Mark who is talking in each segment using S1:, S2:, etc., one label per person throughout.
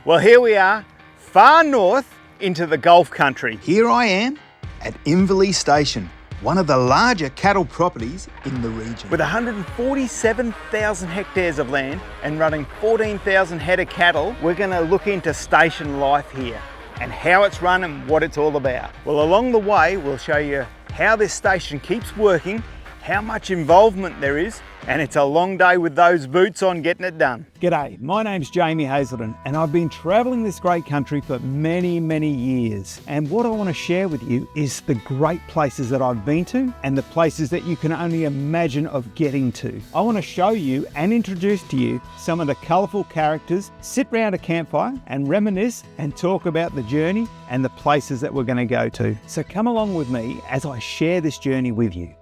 S1: Well, here we are, far north into the Gulf country.
S2: Here I am at Inverleigh Station, one of the larger cattle properties in the region.
S1: With 147,000 hectares of land and running 14,000 head of cattle, we're going to look into station life here and how it's run and what it's all about. Well, along the way, we'll show you how this station keeps working, how much involvement there is, and it's a long day with those boots on getting it done.
S3: G'day, my name's Jamie Hazelden and I've been travelling this great country for many years. And what I want to share with you is the great places that I've been to and the places that you can only imagine of getting to. I want to show you and introduce to you some of the colourful characters, sit round a campfire and reminisce and talk about the journey and the places that we're going to go to. So come along with me as I share this journey with you.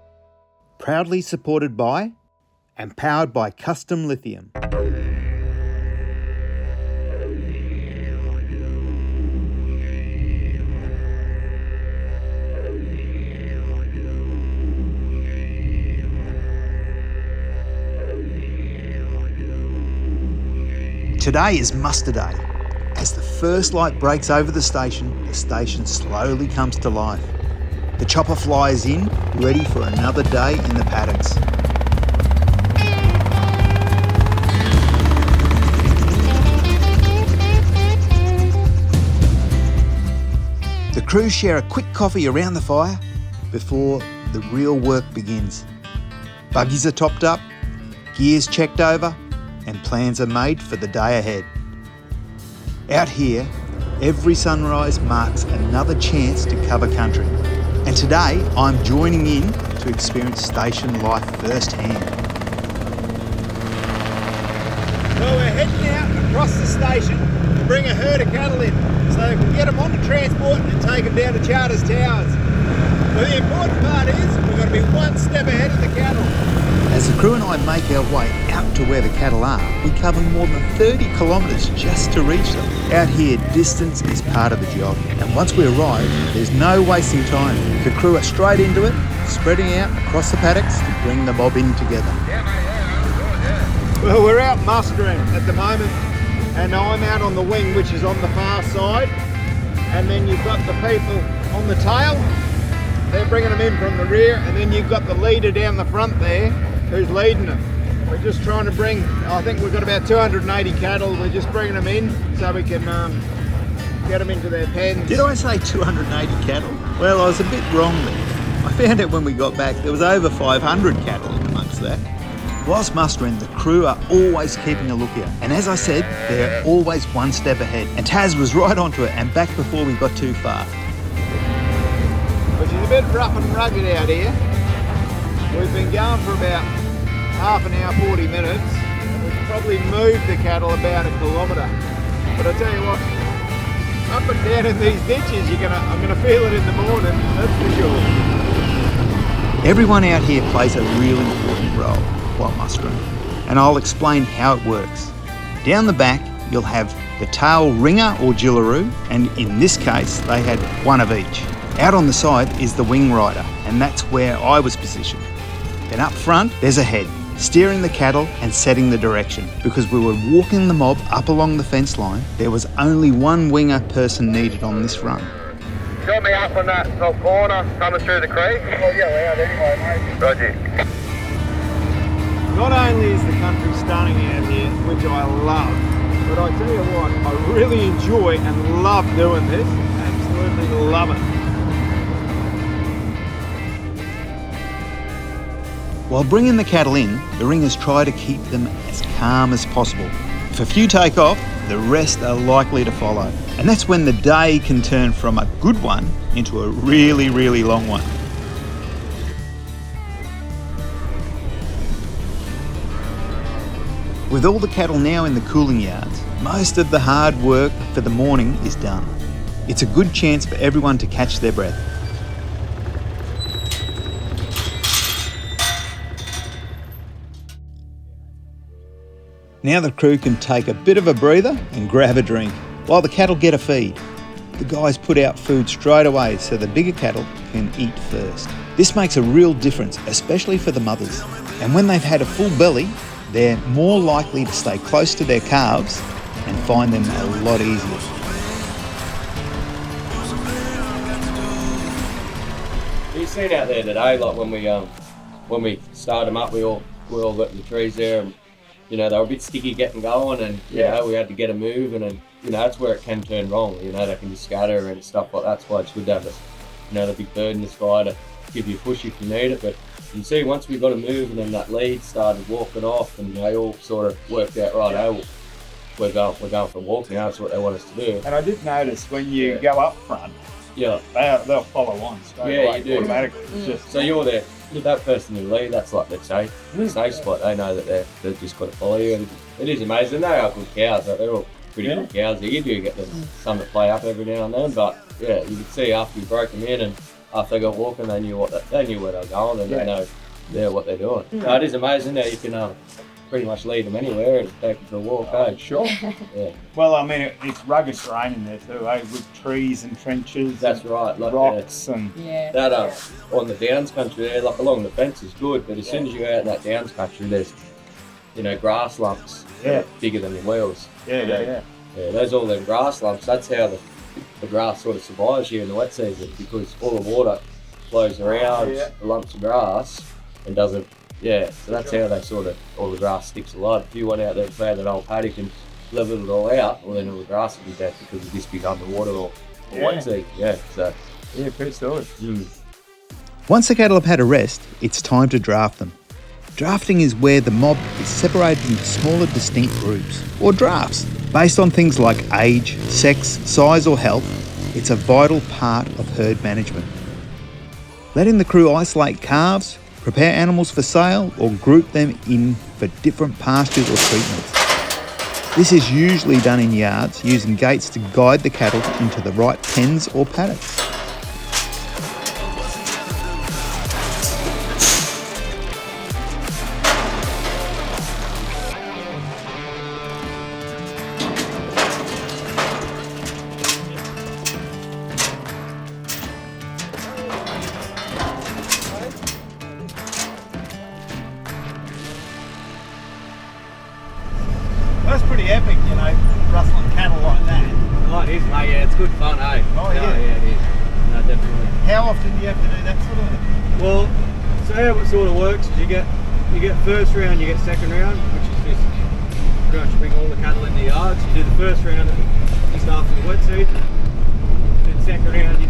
S2: Proudly supported by and powered by Custom Lithium. Today is muster day. As the first light breaks over the station slowly comes to life. The chopper flies in, ready for another day in the paddocks. The crew share a quick coffee around the fire before the real work begins. Buggies are topped up, gears checked over, and plans are made for the day ahead. Out here, every sunrise marks another chance to cover country. And today, I'm joining in to experience station life firsthand.
S1: Well, we're heading out across the station to bring a herd of cattle in so we can get them onto transport and take them down to Charters Towers. But the important part is we've got to be one step ahead of the cattle.
S2: As the crew and I make our way out to where the cattle are, we cover more than 30 kilometres just to reach them. Out here, distance is part of the job. And once we arrive, there's no wasting time. The crew are straight into it, spreading out across the paddocks to bring the mob in together.
S1: Well, we're out mustering at the moment, and I'm out on the wing, which is on the far side. And then you've got the people on the tail. They're bringing them in from the rear, and then you've got the leader down the front there who's leading them. We're just trying to bring, I think we've got about 280 cattle. We're just bringing them in so we can get them into their pens.
S2: Did I say 280 cattle? Well, I was a bit wrong there. I found out when we got back there was over 500 cattle in amongst that. Whilst mustering, the crew are always keeping a lookout. And as I said, they're always one step ahead. And Taz was right onto it and back before we got too far.
S1: Which is a bit rough and rugged out here. We've been going for about half an hour, 40 minutes. And we've probably moved the cattle about 1 kilometre. But I tell you what, up and down in these ditches, I'm gonna feel it in the morning, that's for sure.
S2: Everyone out here plays a really important role while mustering, and I'll explain how it works. Down the back, you'll have the tail ringer or jillaroo, and in this case, they had one of each. Out on the side is the wing rider, and that's where I was positioned. Then up front, there's a head, steering the cattle and setting the direction. Because we were walking the mob up along the fence line, there was only one winger person needed on this run.
S4: Got me up on that top corner, coming through the creek. Oh yeah, we're out anyway, mate. Roger.
S1: Not only is the country stunning out here, which I love, but I tell you what, I really enjoy and love doing this. Absolutely love it.
S2: While bringing the cattle in, the ringers try to keep them as calm as possible. If a few take off, the rest are likely to follow. And that's when the day can turn from a good one into a really long one. With all the cattle now in the cooling yards, most of the hard work for the morning is done. It's a good chance for everyone to catch their breath. Now the crew can take a bit of a breather and grab a drink, while the cattle get a feed. The guys put out food straight away so the bigger cattle can eat first. This makes a real difference, especially for the mothers. And when they've had a full belly, they're more likely to stay close to their calves and find them a lot easier.
S5: You seen out there today, like when we started them up, we all got in the trees there, and you know they were a bit sticky getting going, and you know we had to get them moving, and you know that's where it can turn wrong. You know they can just scatter and stuff like that. That's why it's good to have the big bird in the sky to give you a push if you need it. But you see, once we got them moving and that lead started walking off, and they all sort of worked out right. Oh, we're going for a walk now. That's what they want us to do.
S3: And I did notice when you go up front, they'll follow on straight away,
S5: you do
S3: automatically. It's just,
S5: so you're there. That person in the lead, that's like their safe spot. They know that they've just got to follow you, and it is amazing. They are good cows. They're all pretty good cows. You do get them some that play up every now and then, but yeah, you can see after you broke them in and after they got walking, they knew where they were going, and they know what they're doing. So it is amazing how you can pretty much lead them anywhere and take them for a walk.
S3: Sure.
S5: Yeah.
S3: Well, I mean, it's rugged terrain in there too, with trees and trenches.
S5: That's
S3: and
S5: right. Like,
S3: rocks and
S5: that on the downs country there, like along the fence is good, but as soon as you go out in that downs country, there's grass lumps bigger than your wheels.
S3: Yeah.
S5: Those all them grass lumps. That's how the grass sort of survives here in the wet season, because all the water flows around the lumps of grass and doesn't. Yeah, so that's how they all the grass sticks a lot. If you went out there and ploughed that old paddock and leveled it all out, well then all the grass would be dead because of this big underwater or wet season.
S3: Pretty story.
S2: Once the cattle have had a rest, it's time to draft them. Drafting is where the mob is separated into smaller distinct groups, or drafts. Based on things like age, sex, size or health, it's a vital part of herd management. Letting the crew isolate calves, prepare animals for sale, or group them in for different pastures or treatments. This is usually done in yards using gates to guide the cattle into the right pens or paddocks.
S3: That's pretty epic, rustling cattle like that.
S5: Oh, it is, mate. Yeah, it's good fun, eh?
S3: Oh, yeah.
S5: Yeah, it is. No, definitely.
S3: How often do you have to do that sort of thing?
S5: Well, so how it sort of works is you get first round, you get second round, which is just pretty much bring all the cattle in the yards. You do the first round just after the wet season. Then second round, you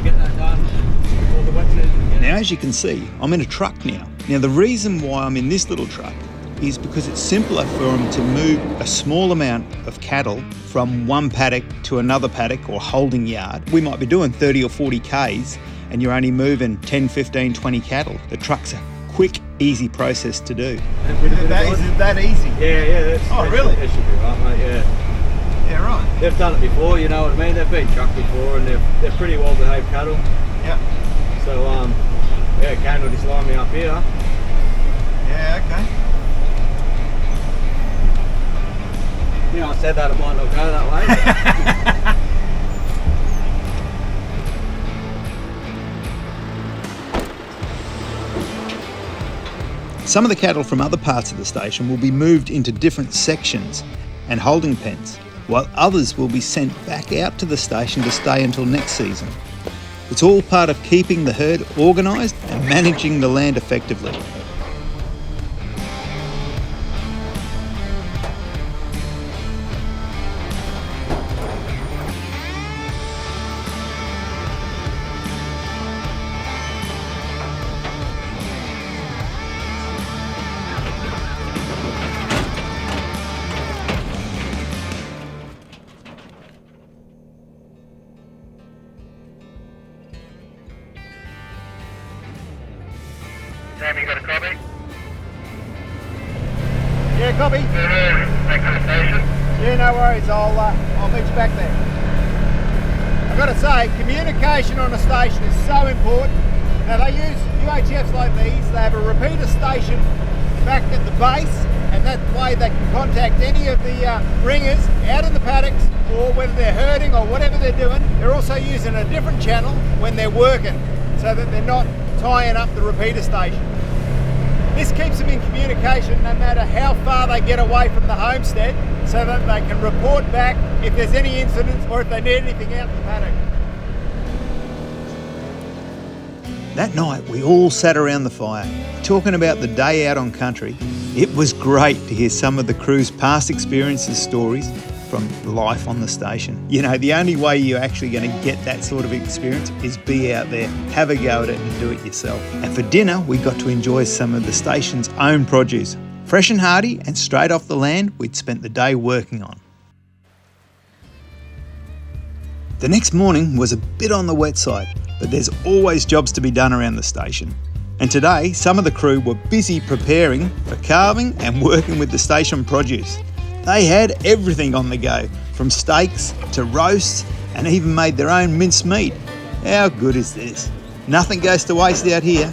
S5: get that done before the wet season.
S2: Now, as you can see, I'm in a truck now. Now, the reason why I'm in this little truck is because it's simpler for them to move a small amount of cattle from one paddock to another paddock or holding yard. We might be doing 30 or 40 Ks and you're only moving 10, 15, 20 cattle. The truck's a quick, easy process to do.
S3: Is it that easy?
S5: Yeah.
S3: Really?
S5: That should be right, mate, yeah.
S3: Yeah, right.
S5: They've done it before, you know what I mean? They've been trucked before and they're pretty well behaved cattle.
S3: Yeah.
S5: So, Kane will just line me up here.
S3: Yeah, okay.
S5: I said that it might not go that way.
S2: Some of the cattle from other parts of the station will be moved into different sections and holding pens, while others will be sent back out to the station to stay until next season. It's all part of keeping the herd organised and managing the land effectively.
S4: Sam, you got a copy?
S1: Yeah, copy.
S4: Back to the station.
S1: Yeah, no worries. I'll meet you back there. I've got to say, communication on a station is so important. Now they use UHFs like these. They have a repeater station back at the base, and that way they can contact any of the ringers out in the paddocks, or whether they're herding or whatever they're doing. They're also using a different channel when they're working, so that they're not tying up the repeater station. This keeps them in communication no matter how far they get away from the homestead, so that they can report back if there's any incidents or if they need anything out in the paddock.
S2: That night, we all sat around the fire, talking about the day out on country. It was great to hear some of the crew's past experiences, stories from life on the station. You know, the only way you're actually going to get that sort of experience is be out there, have a go at it and do it yourself. And for dinner, we got to enjoy some of the station's own produce. Fresh and hearty and straight off the land we'd spent the day working on. The next morning was a bit on the wet side, but there's always jobs to be done around the station. And today, some of the crew were busy preparing for carving and working with the station produce. They had everything on the go, from steaks to roasts, and even made their own minced meat. How good is this? Nothing goes to waste out here.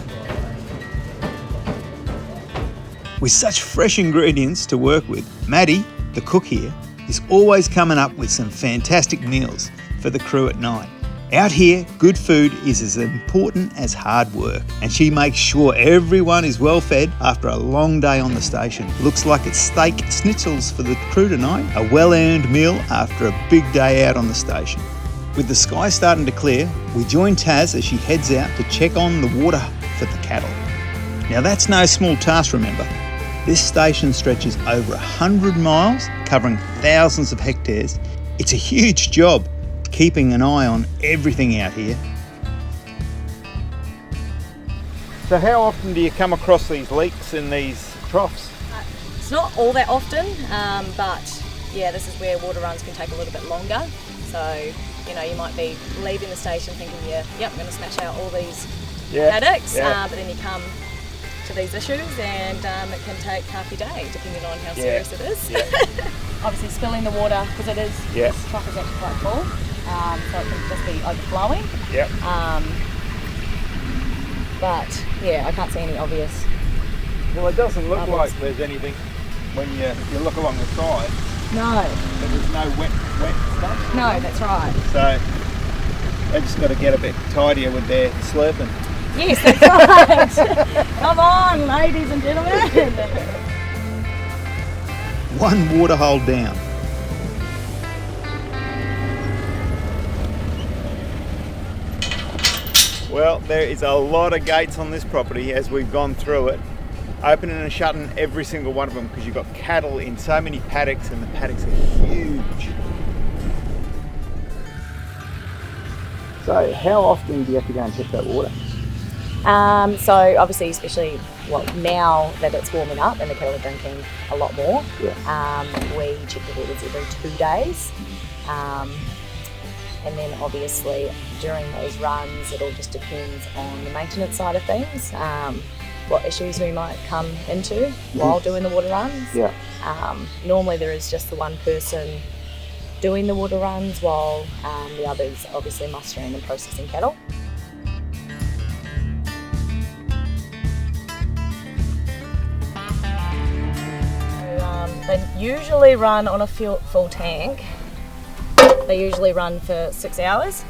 S2: With such fresh ingredients to work with, Maddie, the cook here, is always coming up with some fantastic meals for the crew at night. Out here, good food is as important as hard work, and she makes sure everyone is well fed after a long day on the station. Looks like it's steak schnitzels for the crew tonight, a well-earned meal after a big day out on the station. With the sky starting to clear, we join Taz as she heads out to check on the water for the cattle. Now that's no small task, remember. This station stretches over 100 miles, covering thousands of hectares. It's a huge job, keeping an eye on everything out here.
S1: So how often do you come across these leaks in these troughs?
S6: It's not all that often, but yeah, this is where water runs can take a little bit longer. So, you know, you might be leaving the station thinking, yep, I'm going to smash out all these paddocks, but then you come to these issues and it can take half your day, depending on how serious it is. Obviously spilling the water, because it is, this trough is actually quite full, so it can just be overflowing. But yeah, I can't see any obvious.
S1: Well, it doesn't look like there's anything when you look along the side.
S6: No.
S1: But there's no wet stuff.
S6: No, that's right.
S1: So they just got to get a bit tidier with their slurping.
S6: Yes, that's right. Come on, ladies and gentlemen.
S2: One water hole down.
S1: Well, there is a lot of gates on this property as we've gone through it, opening and shutting every single one of them, because you've got cattle in so many paddocks and the paddocks are huge. So how often do you have to go and check that water?
S6: So obviously, especially now that it's warming up and the cattle are drinking a lot more, we check the waters every 2 days. And then obviously during those runs, it all just depends on the maintenance side of things, what issues we might come into while doing the water runs. Normally there is just the one person doing the water runs while the others obviously mustering and processing cattle. They usually run on a full tank. They usually run for 6 hours,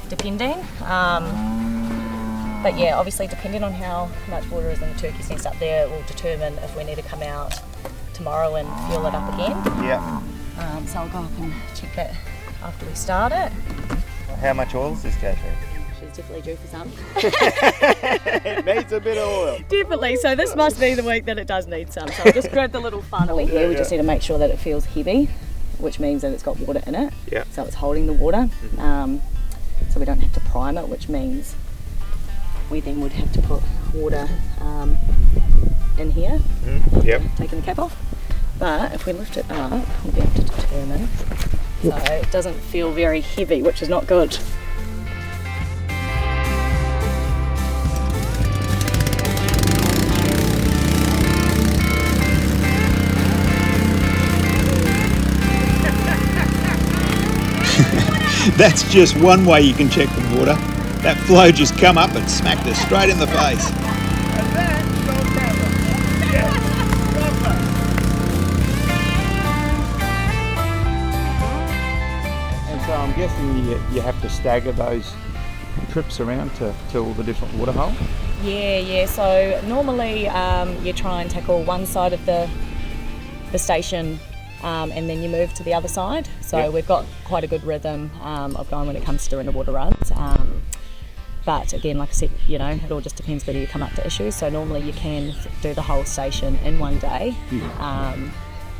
S6: depending. But yeah, obviously depending on how much water is in the turkey's nest up there, it will determine if we need to come out tomorrow and fuel it up again. So I'll go up and check it after we start it.
S1: How much oil does this go through?
S6: She's definitely due for some.
S1: It needs a bit of oil.
S6: Definitely, so this must be the week that it does need some. So I'll just grab the little funnel here. We just need to make sure that it feels heavy, which means that it's got water in it. So it's holding the water. So we don't have to prime it, which means we then would have to put water in here, taking the cap off. But if we lift it up, we'll be able to determine. So it doesn't feel very heavy, which is not good.
S2: That's just one way you can check the water. That flow just come up and smacked us straight in the face.
S1: And that's on camera. And so I'm guessing you have to stagger those trips around to all the different water holes?
S6: Yeah. So normally you try and tackle one side of the station and then you move to the other side. So we've got quite a good rhythm of going when it comes to doing the water runs. But again, like I said, it all just depends whether you come up to issues. So normally you can do the whole station in one day,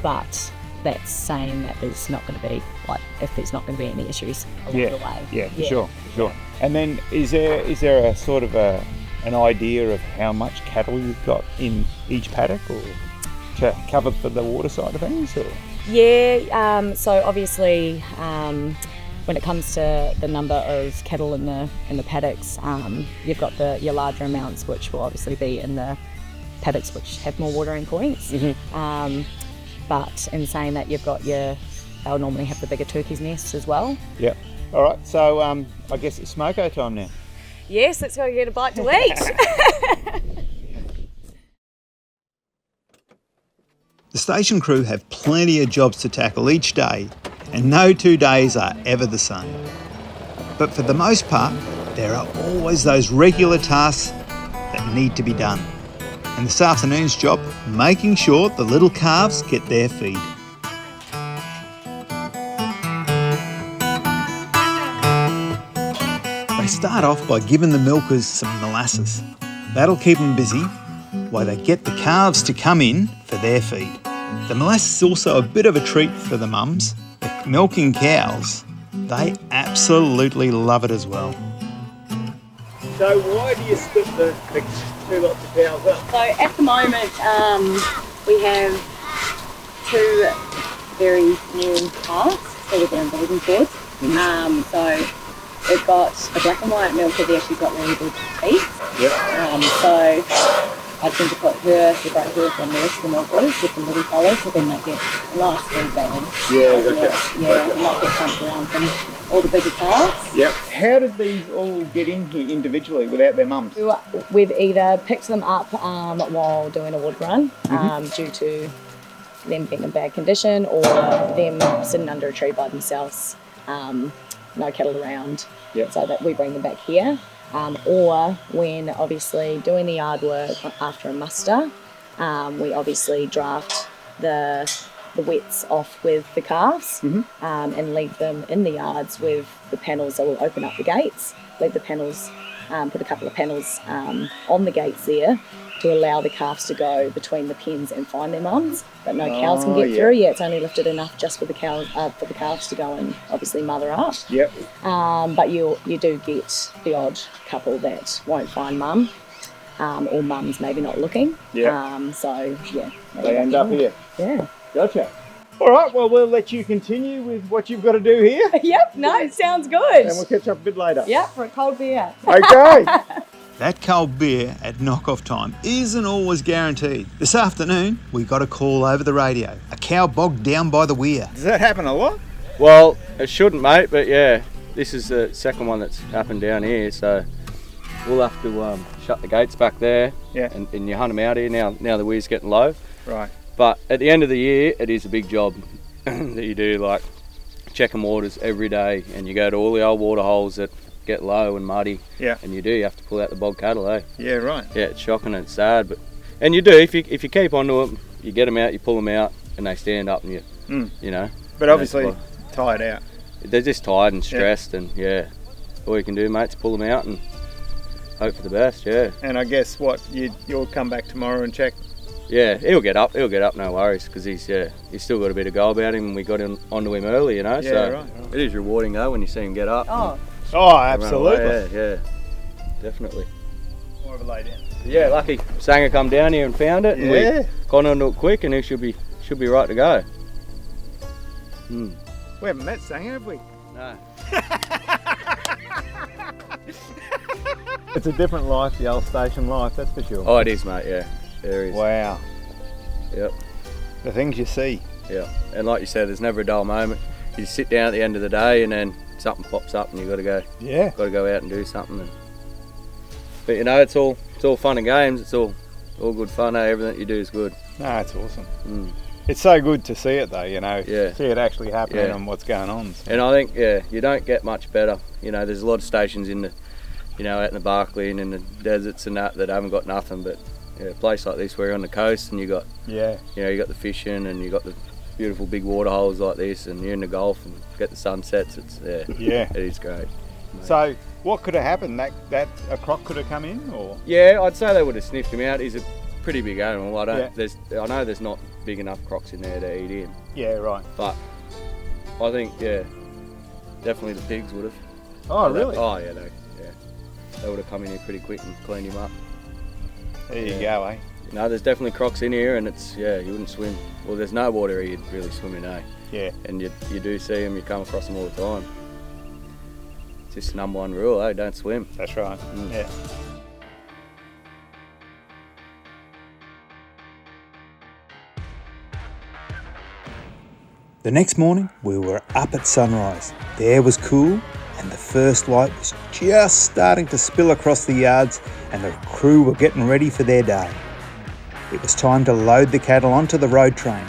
S6: but that's saying that there's not going to be, if there's not going to be any issues along the way.
S3: Yeah, for sure. And then is there a sort of an idea of how much cattle you've got in each paddock, or to cover for the water side of things? Or?
S6: Yeah, so obviously when it comes to the number of cattle in the paddocks, you've got your larger amounts, which will obviously be in the paddocks which have more watering points. But in saying that, you've got they'll normally have the bigger turkey's nests as well. Yep.
S3: All right, so I guess it's smoko time now.
S6: Yes, let's go get a bite to eat.
S2: The station crew have plenty of jobs to tackle each day, and no 2 days are ever the same. But for the most part, there are always those regular tasks that need to be done. And this afternoon's job, making sure the little calves get their feed. They start off by giving the milkers some molasses. That'll keep them busy while they get the calves to come in for their feed. The molasses is also a bit of a treat for the mums. The milking cows, they absolutely love it as well.
S1: So why do you split the two lots of cows up?
S6: So at the moment, we have two very small calves, so we're doing breeding cords. So we've got a black and white milker there, she's got really good teeth. So I tend to put the great herd on the rest of the milkers with the little fellas, so then they get a nice feed balance. Not get pumped around from all the bigger calves.
S3: How did these all get in here individually without their mums?
S6: We've either picked them up while doing a wood run due to them being in bad condition, or them sitting under a tree by themselves, no cattle around, so that we bring them back here. Or when obviously doing the yard work after a muster, we obviously draft the wets off with the calves and leave them in the yards with the panels. So we'll open up the gates, leave the panels, put a couple of panels on the gates there to allow the calves to go between the pens and find their mums, but no cows can get through. It's only lifted enough just for the calves to go and obviously mother up. But you do get the odd couple that won't find mum, or mum's maybe not looking.
S3: They end up here. Gotcha. All right, well, we'll let you continue with what you've got to do here.
S6: It sounds good.
S3: And we'll catch up a bit later.
S6: For a cold beer.
S2: Okay. That cold beer at knock-off time isn't always guaranteed. This afternoon, we got a call over the radio. A cow bogged down by the weir.
S3: Does that happen a lot?
S5: Well, it shouldn't, mate, but this is the second one that's happened down here, so we'll have to shut the gates back there and you hunt them out here now the weir's getting low.
S3: Right.
S5: But at the end of the year, it is a big job that you do, like checking waters every day, and you go to all the old water holes that get low and muddy, and you have to pull out the bog cattle, Right. It's shocking and it's sad, and you do, if you keep onto them, you get them out, you pull them out, and they stand up, and you know.
S3: But obviously tired out.
S5: They're just tired and stressed, and all you can do, mate, is pull them out and hope for the best.
S3: And I guess you'll come back tomorrow and check.
S5: He'll get up, no worries, because he's still got a bit of go about him, and we got onto him early, you know. Right. It is rewarding though when you see him get up.
S3: Oh, absolutely.
S5: Yeah, definitely.
S3: More of a lay down.
S5: Yeah, lucky Sanger come down here and found it, and we got onto it quick, and he should be right to go.
S3: We haven't met Sanger, have we?
S5: No.
S3: It's a different life, the old station life, that's for sure.
S5: Oh, it is, mate. Yeah, there is.
S3: Wow.
S5: Yep.
S3: The things you see.
S5: Yeah, and like you said, there's never a dull moment. You sit down at the end of the day, and then something pops up, and you got to go. Got to go out and do something. But you know, it's all fun and games. It's all good fun. Everything that you do is good.
S3: No, it's awesome. It's so good to see it though, you know. See it actually happening and what's going on. So.
S5: And I think you don't get much better. You know, there's a lot of stations in you know, out in the Barclay and in the deserts and that haven't got nothing. But yeah, a place like this where you're on the coast and you got,
S3: Yeah.
S5: you know, you got the fishing and you got the beautiful big water holes like this, and you're in the Gulf and get the sunsets. It's
S3: Yeah.
S5: it is great.
S3: So what could have happened? That a croc could have come in, or?
S5: Yeah, I'd say they would have sniffed him out. He's a pretty big animal. I know there's not big enough crocs in there to eat him,
S3: Yeah, right.
S5: but I think definitely the pigs would have.
S3: Oh, really?
S5: Oh yeah, they would have come in here pretty quick and cleaned him up.
S3: There you go, eh?
S5: No, there's definitely crocs in here, and it's you wouldn't swim. Well, there's no water you'd really swim in, eh?
S3: Yeah.
S5: And you do see them, you come across them all the time. It's just number one rule, eh? Don't swim.
S3: That's right. Yeah. The next morning, we were up at sunrise. The air was cool and the first light was just starting to spill across the yards, and the crew were getting ready for their day. It was time to load the cattle onto the road train.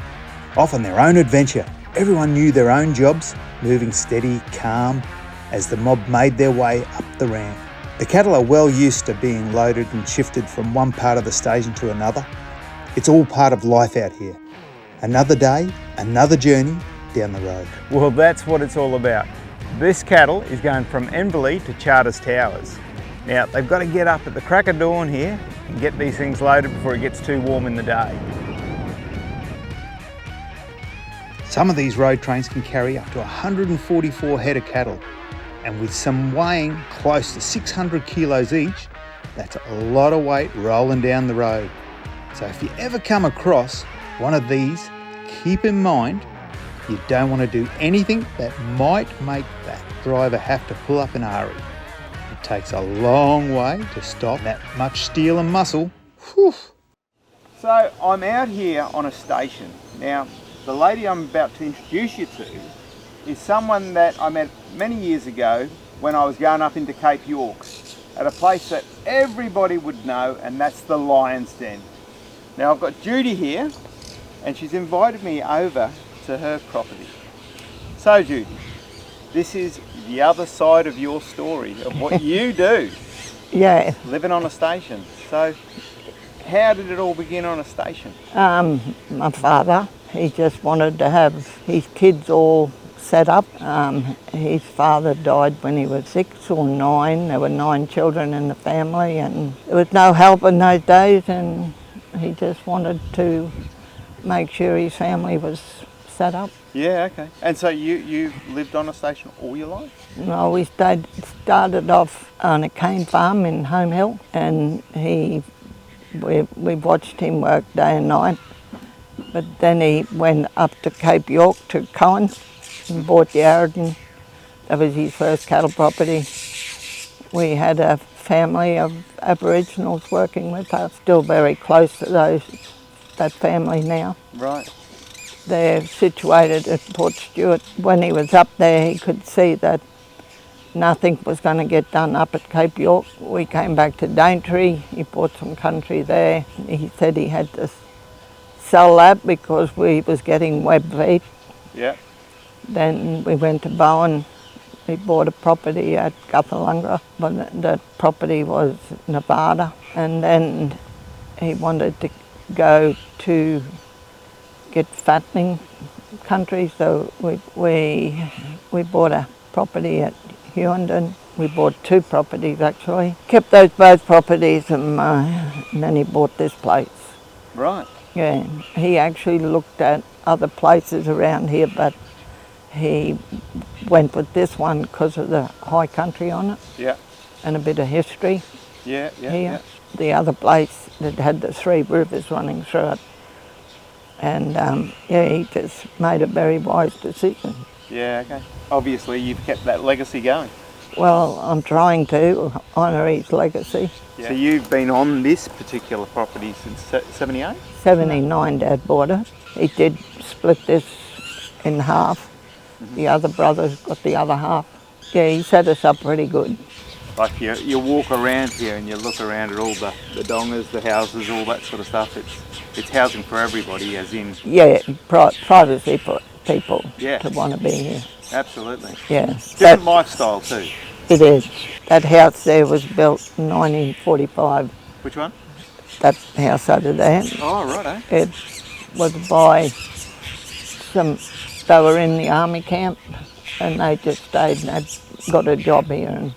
S3: Off on their own adventure, everyone knew their own jobs, moving steady, calm, as the mob made their way up the ramp. The cattle are well used to being loaded and shifted from one part of the station to another. It's all part of life out here. Another day, another journey down the road. Well, that's what it's all about. This cattle is going from Inverleigh to Charters Towers. Now, they've got to get up at the crack of dawn here and get these things loaded before it gets too warm in the day. Some of these road trains can carry up to 144 head of cattle, and with some weighing close to 600 kilos each, that's a lot of weight rolling down the road. So if you ever come across one of these, keep in mind you don't want to do anything that might make that driver have to pull up in a hurry. It takes a long way to stop that much steel and muscle. Whew. So I'm out here on a station. Now, the lady I'm about to introduce you to is someone that I met many years ago when I was going up into Cape York at a place that everybody would know, and that's the Lion's Den. Now I've got Judy here, and she's invited me over to her property. So Judy, this is the other side of your story of what you do.
S7: Yeah.
S3: Living on a station. So how did it all begin on a station?
S7: My father, he just wanted to have his kids all set up. His father died when he was 6 or 9. There were 9 children in the family, and there was no help in those days, and he just wanted to make sure his family was set up.
S3: Yeah, okay. And so you lived on a station all your life?
S7: No, we started off on a cane farm in Home Hill, and we watched him work day and night. But then he went up to Cape York to Cohen and bought Yarradin. That was his first cattle property. We had a family of Aboriginals working with us, still very close to that family now.
S3: Right.
S7: They're situated at Port Stewart. When he was up there, he could see that nothing was going to get done up at Cape York. We came back to Daintree. He bought some country there. He said he had to sell that because we was getting web feed.
S3: Yeah.
S7: Then we went to Bowen. We bought a property at Guffalunga, but that property was Nevada. And then he wanted to go to get fattening country, so we bought a property at Hughenden. We bought 2 properties actually. Kept those both properties, and then he bought this place.
S3: Right.
S7: Yeah, he actually looked at other places around here, but he went with this one because of the high country on it.
S3: Yeah.
S7: And a bit of history.
S3: Yeah, yeah,
S7: here.
S3: yeah.
S7: The other place that had the 3 rivers running through it. And he just made a very wise decision.
S3: Yeah, okay. Obviously you've kept that legacy going.
S7: Well, I'm trying to honour his legacy.
S3: Yeah. So you've been on this particular property since 78?
S7: 79 Dad bought it. He did split this in half. The other brothers got the other half. Yeah, he set us up pretty good.
S3: Like you walk around here and you look around at all the dongas, the houses, all that sort of stuff. It's housing for everybody, as in...
S7: Yeah, privacy for people
S3: Yeah.
S7: to want to be here.
S3: Absolutely.
S7: Yeah.
S3: Different lifestyle too.
S7: It is. That house there was built in 1945.
S2: Which one?
S7: That house over there.
S2: Oh, right,
S7: It was by some, they were in the army camp and they just stayed and had got a job here and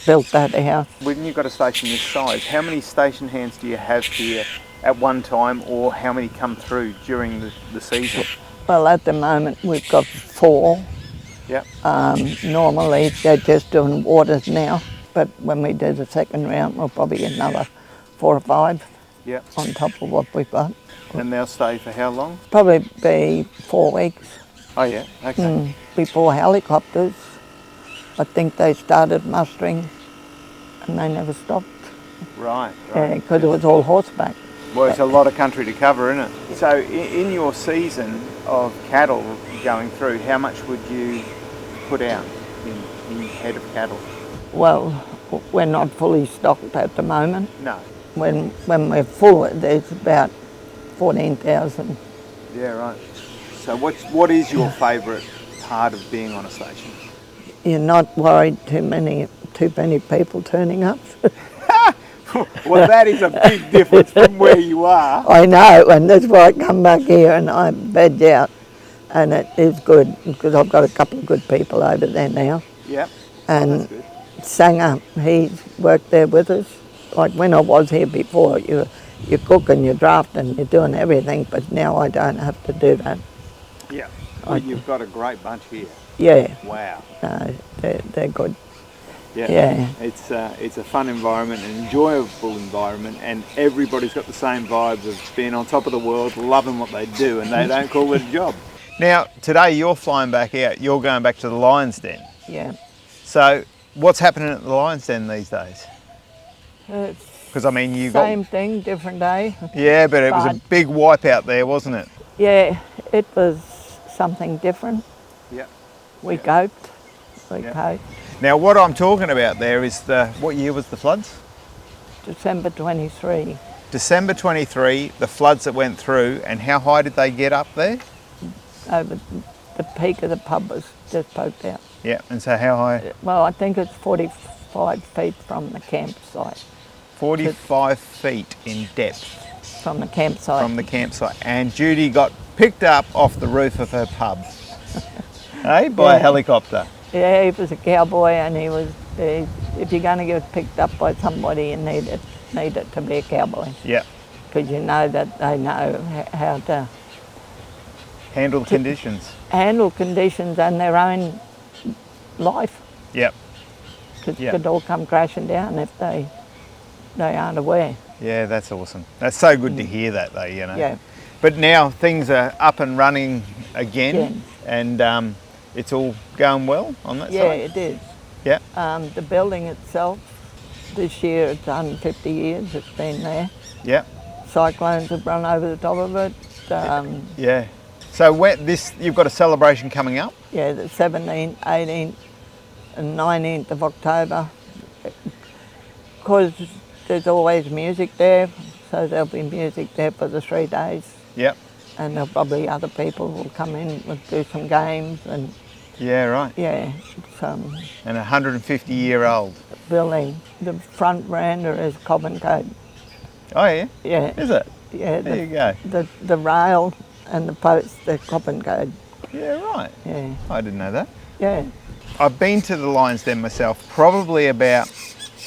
S7: built that house.
S2: When you've got a station this size, how many station hands do you have here at one time, or how many come through during the season?
S7: Well, at the moment we've got 4.
S2: Yep.
S7: Normally they're just doing waters now, but when we do the second round we'll probably get another 4 or 5
S2: Yep.
S7: on top of what we've got.
S2: And they'll stay for how long?
S7: Probably be 4 weeks.
S2: Oh yeah, okay.
S7: Before helicopters, I think they started mustering and they never stopped.
S2: Right.
S7: Because it was all horseback.
S2: Well, it's a lot of country to cover, isn't it? So in your season of cattle going through, how much would you put out in head of cattle?
S7: Well, we're not fully stocked at the moment.
S2: No.
S7: When we're full, there's about 14,000.
S2: Yeah, right. So what is your favourite part of being on a station?
S7: You're not worried too many people turning up.
S2: Well, that is a big difference from where you are.
S7: I know, and that's why I come back here and I veg out, and it is good because I've got a couple of good people over there now.
S2: Yep.
S7: And
S2: That's good.
S7: Sanger, he's worked there with us. Like when I was here before, you cook and you draft and you're doing everything, but now I don't have to do that.
S2: Yeah. Well, you've got a great bunch here.
S7: Yeah.
S2: Wow.
S7: No, they're good.
S2: Yeah.
S7: Yeah.
S2: It's a fun environment, an enjoyable environment, and everybody's got the same vibes of being on top of the world, loving what they do, and they don't call it a job. Now, today you're flying back out. You're going back to the Lion's Den.
S7: Yeah.
S2: So, what's happening at the Lion's Den these days? Because I mean, you got
S7: same thing, different day.
S2: yeah, but it was a big wipe out there, wasn't it?
S7: Yeah, it was something different.
S2: Yeah.
S7: We coped. We coped.
S2: Now, what I'm talking about there is what year was the floods?
S7: December 23.
S2: December 23, the floods that went through, and how high did they get up there?
S7: Over the peak of the pub was just poked out.
S2: Yeah, and so how high?
S7: Well, I think it's 45 feet from the campsite.
S2: 45 feet in depth
S7: From the campsite.
S2: from the campsite. And Judy got picked up off the roof of her pub, by a helicopter.
S7: Yeah, he was a cowboy, and he was. If you're going to get picked up by somebody, you need it to be a cowboy.
S2: Yeah.
S7: Because you know that they know how to
S2: Handle conditions.
S7: handle conditions and their own life.
S2: Yep.
S7: Because
S2: Yeah.
S7: it could all come crashing down if they aren't aware.
S2: Yeah, that's awesome. That's so good to hear that, though, you know.
S7: Yeah.
S2: But now things are up and running again, and it's all going well on that
S7: Yeah,
S2: side?
S7: it is.
S2: Yeah.
S7: The building itself, this year it's 150 years it's been there.
S2: Yeah.
S7: Cyclones have run over the top of it.
S2: Yeah. So you've got a celebration coming up?
S7: Yeah, the 17th, 18th and 19th of October. Because there's always music there, so there'll be music there for the 3 days.
S2: Yep.
S7: And there'll probably other people will come in and do some games and
S2: Yeah, right.
S7: yeah,
S2: And 150-year-old.
S7: building. The front veranda is Common Code.
S2: Oh, yeah?
S7: Yeah.
S2: Is it?
S7: Yeah,
S2: There you go.
S7: the rail and the posts, they're Common Code.
S2: Yeah, right.
S7: Yeah.
S2: I didn't know that.
S7: Yeah.
S2: I've been to the Lion's Den myself probably about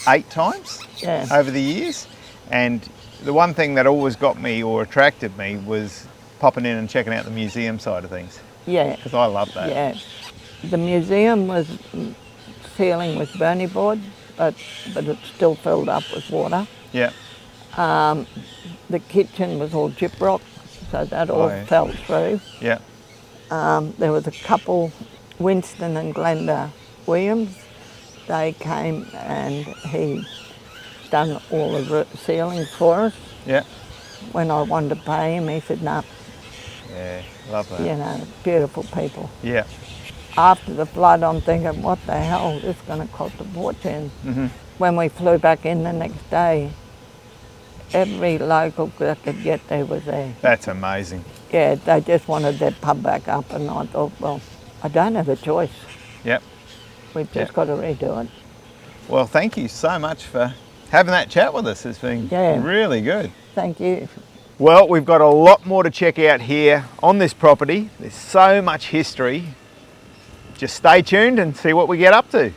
S2: 8 times
S7: Yeah.
S2: over the years, and the one thing that always got me or attracted me was popping in and checking out the museum side of things,
S7: Yeah.
S2: because I love that.
S7: Yeah. The museum was ceiling with Bernie board, but it's still filled up with water.
S2: Yeah.
S7: The kitchen was all gyprock, so that all fell through.
S2: Yeah.
S7: There was a couple, Winston and Glenda Williams. They came and he done all the ceilings for us.
S2: Yeah.
S7: When I wanted to pay him, he said, no,
S2: Yeah. Love that.
S7: you know, beautiful people.
S2: Yeah.
S7: After the flood, I'm thinking, what the hell, this is going to cost a fortune.
S2: Mhm.
S7: When we flew back in the next day, every local that could get there was there.
S2: That's amazing.
S7: Yeah, they just wanted their pub back up, and I thought, well, I don't have a choice.
S2: Yep.
S7: We've just got to redo it.
S2: Well, thank you so much for having that chat with us. It's been really good.
S7: Thank you.
S2: Well, we've got a lot more to check out here on this property. There's so much history. Just stay tuned and see what we get up to.